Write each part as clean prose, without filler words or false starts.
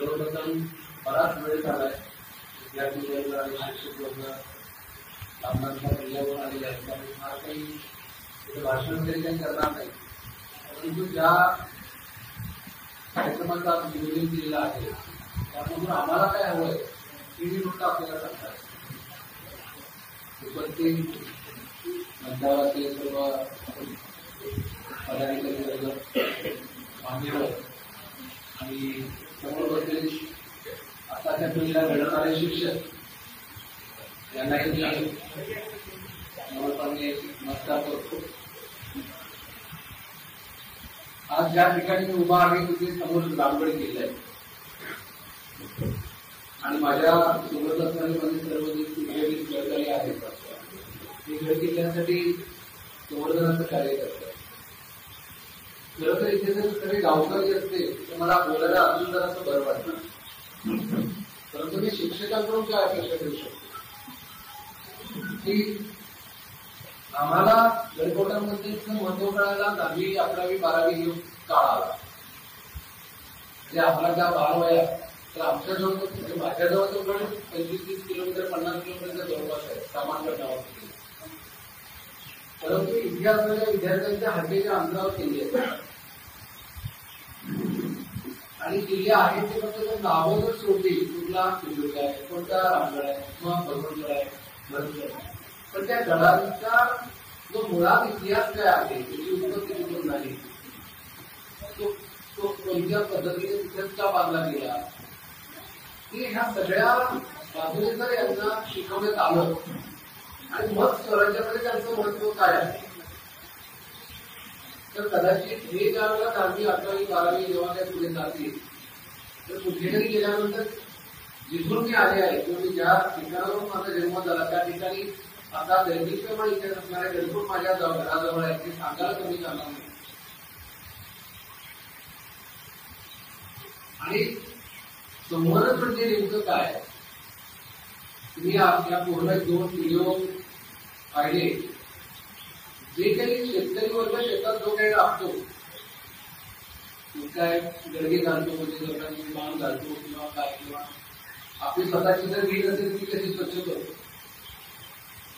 सर्वप्रथम बराच वेळ झालाय विद्यार्थी वर्ग आणि शिक्षक वर्ग सामनांच्या किल्ल्यावर आलेले आहेत. त्यामुळे फार काही भाषण वगैरे काही करणार नाही, परंतु ज्या कार्यक्रमाचा नियोजन केलेला आहे त्यामधून आम्हाला काय हवंय हे मी फक्त आपल्याला सांगतात. उपस्थित मंचावरचे सर्व पदाधिकारी वर्ग, मान्यवर आणि समोर बसलेले आताच्या पिढीला घडवणारे शिक्षक यांनाही मी नम्रपणे नमस्कार करतो. आज ज्या ठिकाणी मी उभा आहे तिथे समोर रामगड किल्ला आहे आणि माझ्या सोबत असणारे माझे सर्व जे सहकारी आहेत ते गड किल्ल्यासाठी संवर्धनाचं कार्य करतात. खरं तर इथे जर सगळे गावकरी असते तर मला बोलायला अजून जरासं बरं वाटतं, परंतु मी शिक्षकांकडून काय अपेक्षा करू शकतो की आम्हाला गडकोटांमध्ये महत्व कळायला 10वी 11वी 12वी घेऊन काळ आला. म्हणजे आम्हाला त्या 12 वया तर आमच्याजवळ म्हणजे माझ्याजवळ तो गड 25-30 किलोमीटर 50 किलोमीटरच्या जवळपास आहे सामान गटावर. परंतु इतिहासाच्या विद्यार्थ्यांच्या हाकेच्या अंतरावर केली आहे आणि किल्ले आहेत ते फक्त नावं जर सोडली कुठला सिंधुदुर्ग आहे, कोणता रामगड आहे किंवा भगवंतगड आहे, भरतगड, पण त्या गडांचा जो मुळात इतिहास काय आहे त्याची उत्पत्ती कुठून झाली, तो कोणत्या पद्धतीने तिथेच का बांधला गेला, की ह्या सगळ्या बाजूने जर यांना शिकवण्यात आलं आणि मग स्वराज्यामध्ये त्यांचं महत्व काय आहे तर कदाचित हे ज्यावेळेला 10वी 11वी 12वी जेव्हा त्या पुढे जातील तर कुठेतरी गेल्यानंतर जिथून मी आले आहे किंवा मी ज्या ठिकाणावरून माझा जन्म झाला त्या ठिकाणी आता दैनिकपणे इथे असणारे गडकोट माझ्या घराजवळ आहे ते सांगायला कमी जाणार नाही. आणि संवर्धन म्हणजे नेमकं काय, तुम्ही आपल्या पूर्ण 2 व्हिडिओ पाहिले. जे काही शेतकरी वर्ग शेतात जो काही राबतो काय गडगे घालतो म्हणजे लोकांनी बाण घालतो किंवा काय किंवा आपली स्वतःची जर वीज असेल ती कशी स्वच्छ करतो,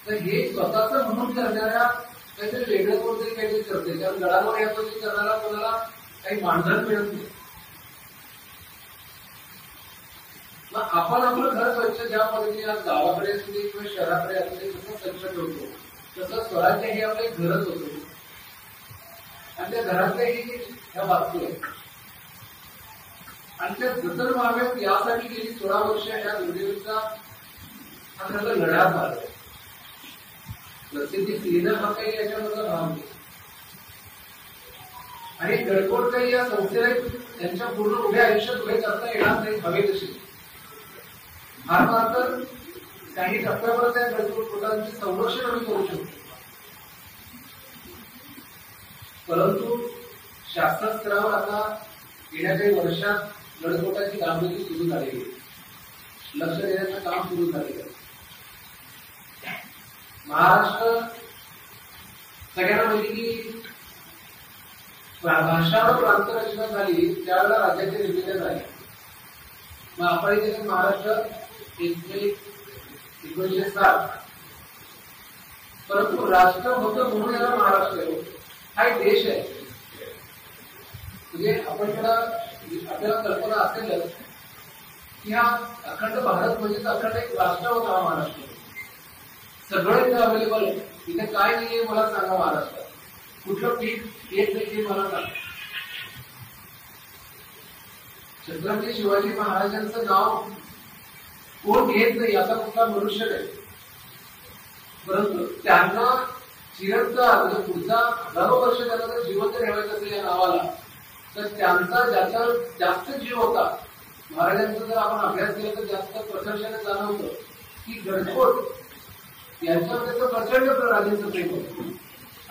तर हे स्वतःच म्हणून करणाऱ्या काहीतरी वेगळं कोणतरी काहीतरी करते. कारण गडावर या गोष्टी करणारा कोणाला काही मानधन मिळत नाही. मग आपण आपलं घर स्वच्छ ज्या पद्धतीने आज गावाकडे असू दे किंवा शहराकडे असू दे कसं स्वच्छ ठेवतो तसं स्वराज्य हे आपलं एक घरच होतं आणि त्या घरातल्याही ह्या वास्तू आहेत आणि त्या जतन व्हाव्यात यासाठी गेली 16 वर्ष ह्या दुर्दैवीचा हा खरं लढा झाला. प्रसिद्धी क्रीडा हा काही याच्यामधला भाग नाही आणि गडकोट काही या संस्थेला त्यांच्या पूर्ण उभ्या आयुष्यात उभे करता येणार नाही हवे तशी. फार फार तर काही टप्प्यावर त्या गडकोटांचे संरक्षण आम्ही करू शकतो, परंतु शासन स्तरावर आता गेल्या काही वर्षात गडकोटाची कामगिरी सुरू झालेली आहे, लक्ष देण्याचं काम सुरू झालेलं आहे. महाराष्ट्र सगळ्यांना माहिती की भाषावर प्रांतरचना झाली त्यावेळेला राज्याची निर्मिती झाली. मग आपण इथे महाराष्ट्र 1907 परंतु राष्ट्र होतं म्हणून याला महाराष्ट्र हा एक देश आहे. म्हणजे आपल्याला कल्पना असेलच की हा अखंड भारत म्हणजे अखंड एक राष्ट्र होता हा महाराष्ट्र. सगळं इथे अवेलेबल आहे, इथे काय नाहीये मला सांगा महाराष्ट्रात कुठलं पीक येत नाही ते मला सांगा. छत्रपती शिवाजी महाराजांचं नाव कोण घेत नाही असा कुठला मनुष्य नाही, परंतु त्यांना चिरंतन म्हणजे पुढचा हजारो वर्ष त्यांना जर जिवंत ठेवायचं असेल या नावाला तर त्यांचा ज्याच्यावर जास्त जीव होता महाराजांचा जर आपण अभ्यास केला तर जास्त प्रकर्षाने जाणवतं की गडकोट यांच्यामध्ये तर प्रचंड राजांचं प्रेम होतं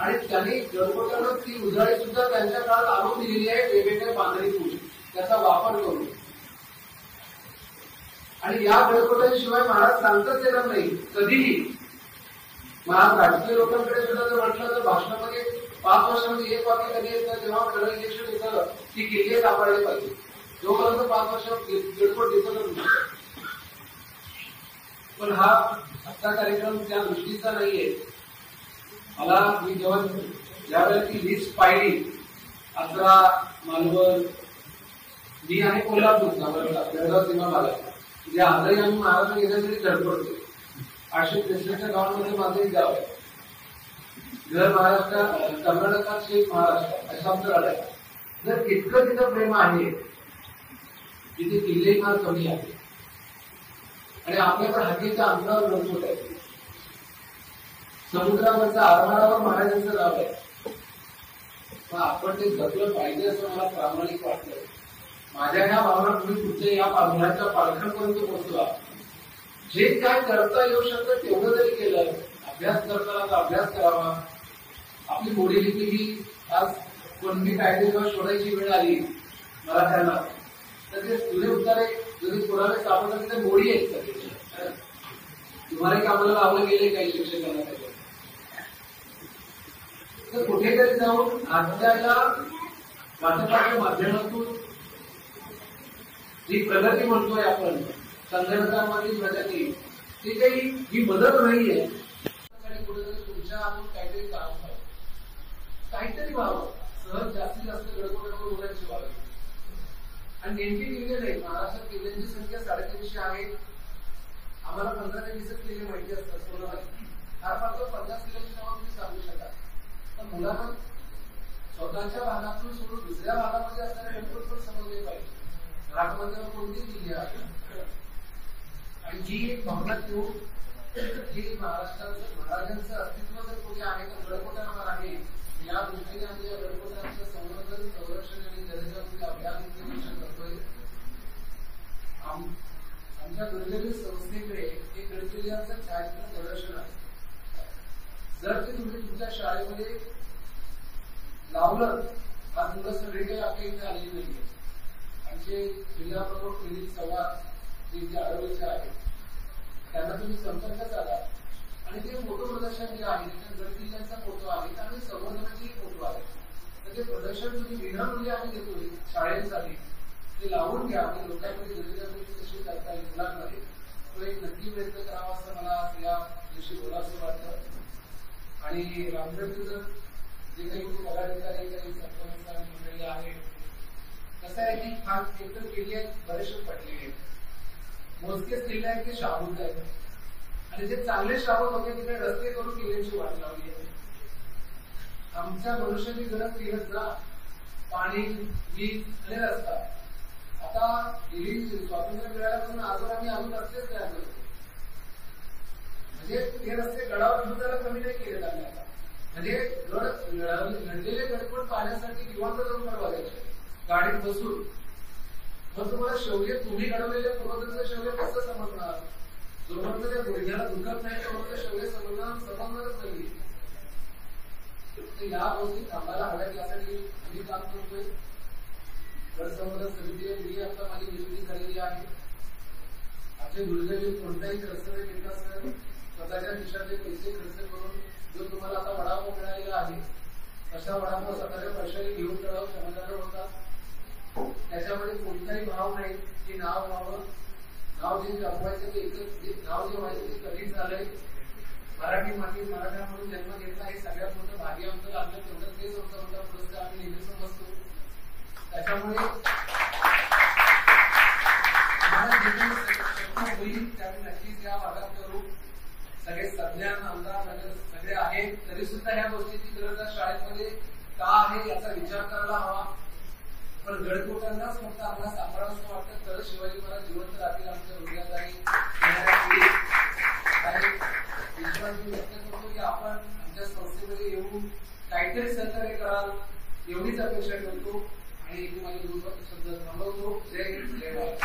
आणि त्यांनी गडकोटानं ती उजळी सुद्धा त्यांच्या काळात आणून दिलेली आहे वेगवेगळ्या बांधणीतून त्याचा वापर करून. आणि या गडकोटांशिवाय महाराज सांगताच येणार नाही कधीही. महाराज राजकीय लोकांकडे सुद्धा जर म्हटलं तर भाषणामध्ये 5 वर्षामध्ये एक वाक्य कधी येतं जेव्हा खरं इलेक्शन येतं ती किल्ले सापडले पाहिजे. जोपर्यंत 5 वर्ष गडकोट दिसतच नाही. पण हा आजचा कार्यक्रम त्या दृष्टीचा नाहीये. मला मी जेव्हा ज्यावेळेला ती लिस्ट पाहिली, आजरा, मालवण, मी आहे कोल्हापूरचा, बेळगाव सीमा भागात, जे आजही आम्ही महाराष्ट्र घेण्यासाठी धडपडतो. 863 गावांमध्ये माझं एक गाव आहे. घर महाराष्ट्र, कर्नाटकात शेख महाराष्ट्र अशा आमचं आहे. जर इतकं तिथं प्रेम आहे, तिथे किल्ले फार कमी आहे आणि आपल्याकडे हद्दीच्या अंतरावर गडकोट आहे. समुद्रावरच्या आरमारावर महाराजांचं गाव आहे. पण आपण ते जपलं पाहिजे असं मला प्रामाणिक वाटतं. माझ्या ह्या भावना तुम्ही तुमच्या या पालघराच्या पालख्यांपर्यंत पोहोचवा. जे काय करता येऊ शकतं तेवढं जरी केलं, अभ्यास करताना तर अभ्यास करावा. आपली मोडी लिपी ही आज कोणती कायदे जेव्हा शोधायची वेळ आली मराठ्यांना, तर ते जुने उतारे जरी पुरावे सापडतात ते मोडी आहेत सगळे. तुम्हाला कामाला लावलं गेले काही शिक्षकांना त्याच्यात. तर कुठेतरी जाऊन आजच्या वाटपाच्या माध्यमातून जी प्रगती म्हणतोय आपण, संगणकामधील प्रगती, ती काही ही मदत नाहीये. कुठेतरी तुमच्या हातून काहीतरी काम व्हावं, काहीतरी व्हावं. सहज जास्तीत जास्त गडकोटावर उडायची व्हावी. आणि नेमकी किल्ले नाही. महाराष्ट्रात किल्ल्यांची संख्या 350 आहे. आम्हाला 15 ते 20 किल्ले माहिती असतात. सोलापूर फार फार 50 किल्ल्यांची नावं तुम्ही सांगू शकाल. पण मुलांना स्वतःच्या भागातून सोडून दुसऱ्या भागामध्ये असणारे गडकोट पण समजले पाहिजे. मराठवाड्यावर कोणती किल्ले आहेत आणि जी एक भावना ठेवून ही महाराष्ट्राचं महाराजांचं अस्तित्व जर कोणी आहे तर गडकोटावर आहे. या दृष्टीने आम्ही या गडकोटांचं संवर्धन, संरक्षण आणि जनजागृती अभियान करतोय. आमच्या दुर्दैवी संस्थेकडे एक गडकिल्ल्यांचं छायाचित्र प्रदर्शन आहे. जर ते तुम्ही तुमच्या शाळेमध्ये लावलं, आज मुलं सगळे काही आपल्या इथे आलेली नाहीये. आमचे जिल्हा प्रमुख दिलीप चव्हाण जे आरोग्याचे आहेत, त्यांना तुम्ही संपर्क साधा आणि ते फोटो प्रदर्शन जे आहे त्याच्यात गडकिल्ल्यांचा फोटो आहे आणि संवर्धनाचे फोटो आहे. तर ते प्रदर्शन तुम्ही विनामूल्य आम्ही देतोय शाळेसाठी. ते लावून घ्या आणि लोकांमध्ये जनजागृती कशी करता येईल मुलांमध्ये, तो एक नक्की प्रयत्न करावा असं मला या दिवशी बोलावंसं वाटतं. आणि रामगडचं जे काही पदाधिकारी, काही सरपंच मंडळी आहे, कसं आहे की हा एकतर किल्ले बरेचसे पडलेले आहेत. मोजकेच किल्ले आहेत ते शाबूत आहेत आणि जे चांगले शाबूत होते तिथे रस्ते करून किल्ल्यांची वाट लावली आहे. आमच्या मनुष्याची गरज केलंच ना, पाणी, वीज आणि रस्ता. आता गेली स्वातंत्र्य मिळाल्यापासून आजवर आम्ही अजून रस्तेच तयार करतो. म्हणजे ते रस्ते गडावर घेऊन त्याला कमी नाही केले जाते आता. म्हणजे लढलेले गडकोट पाहण्यासाठी निवांत जाऊन बघायचे गाडीत बसून. मग तुम्हाला शौर्य, तुम्ही घडवलेले पूर्वजांचं शौर्य कसं समजणार? जोपर्यंत त्या गुडघ्याला दुखत नाही तोपर्यंत शौर्य समजणारच नाही. या गोष्टी थांबायला हव्यात, यासाठी आम्ही काम करतोय. गडसंवर्धन समिती मी आता माझी नियुक्ती झालेली आहे. आपले दुर्दैवी कोणताही खर्च न घेता सर स्वतःच्या खिशातले पैसे खर्च करून जो तुम्हाला आता वडापाव मिळालेला आहे, तसा वडापाव स्वतःच्या पैशाने घेऊन तळाव समाजाला होता. त्याच्यामध्ये कोणताही भाव नाही की नाव व्हावं. नाव जे जमवायचं ते एकच, नाव जे व्हायचं ते कधीच झालंय. मराठी माती मराठा म्हणून जन्म घेतला हे सगळ्यात मोठं भाग्य आमचं लागलं. तेवढं तेच आमचा मोठा पुरस्कार आम्ही नेहमी समजतो. त्याच्यामुळे होईल त्यावेळी नक्कीच या भागात करू. सगळे सज्ञान आमदार सगळे आहेत, तरी सुद्धा ह्या गोष्टीची गरज शाळेमध्ये का आहे याचा विचार करायला हवा. पण गडकोटांनाच फक्त आम्हाला सांभाळावं असं वाटतं तर शिवाजी महाराज जिवंत राहतील आमच्या हृदयात. आणि विश्वास व्यक्त करतो की आपण आमच्या संस्थेमध्ये येऊन काहीतरी सहकार्य कराल एवढीच अपेक्षा करतो. आणि माझे शब्द थांबवतो. जय जय.